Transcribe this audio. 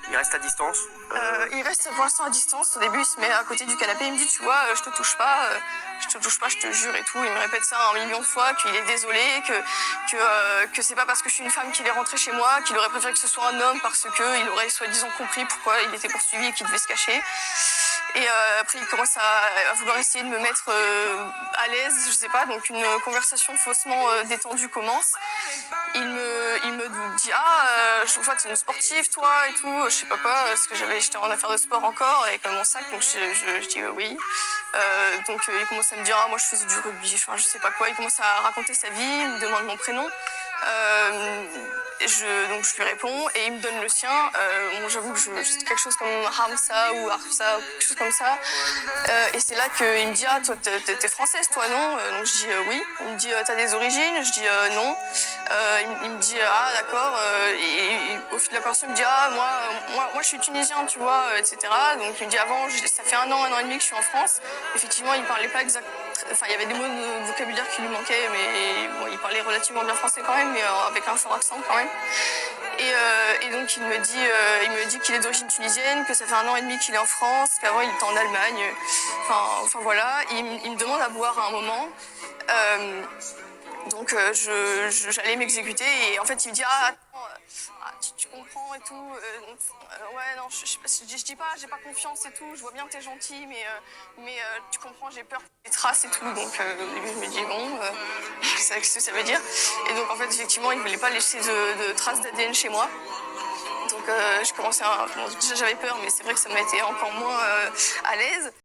Il reste à distance. Il reste pour l'instant à distance. Au début, il se met à côté du canapé. Il me dit, tu vois, je te touche pas, je te jure et tout. Il me répète ça 1 million de fois, qu'il est désolé, que c'est pas parce que je suis une femme qu'il est rentré chez moi, qu'il aurait préféré que ce soit un homme parce que il aurait soi-disant compris pourquoi il était poursuivi et qu'il devait se cacher. Et après, il commence à vouloir essayer de me mettre à l'aise, je sais pas. Donc une conversation faussement détendue commence. Il me dit je vois t'es une sportive toi et tout, je sais pas quoi, parce que j'étais en affaire de sport encore avec mon sac, donc je dis oui. Donc il commence à me dire moi je faisais du rugby, enfin je sais pas quoi. Il commence à raconter sa vie, il me demande mon prénom. Donc je lui réponds et il me donne le sien. Bon, j'avoue que c'est quelque chose comme Hamza ou Arfsa ou quelque chose comme ça. Et c'est là qu'il me dit toi t'es française toi non? Donc je dis oui. Il me dit t'as des origines? Je dis non. Il me dit d'accord. Et au fil de la conversation il me dit moi je suis tunisien tu vois etc. Donc il me dit ça fait 1 an et demi que je suis en France. Effectivement il parlait pas exactement. Enfin, il y avait des mots de vocabulaire qui lui manquaient, mais bon, il parlait relativement bien français quand même, mais avec un fort accent quand même. Et donc il me dit qu'il est d'origine tunisienne, que ça fait 1 an et demi qu'il est en France, qu'avant il était en Allemagne. Enfin voilà. Il me demande à boire à un moment. Donc j'allais m'exécuter et en fait il me dit attends tu comprends et tout ouais non je dis pas j'ai pas confiance et tout, je vois bien que t'es gentil mais tu comprends j'ai peur des traces et tout. Donc au début je me dis bon c'est ce que ça veut dire. Et donc en fait effectivement il voulait pas laisser de traces d'ADN chez moi. Donc je commençais déjà j'avais peur mais c'est vrai que ça m'a été encore moins à l'aise.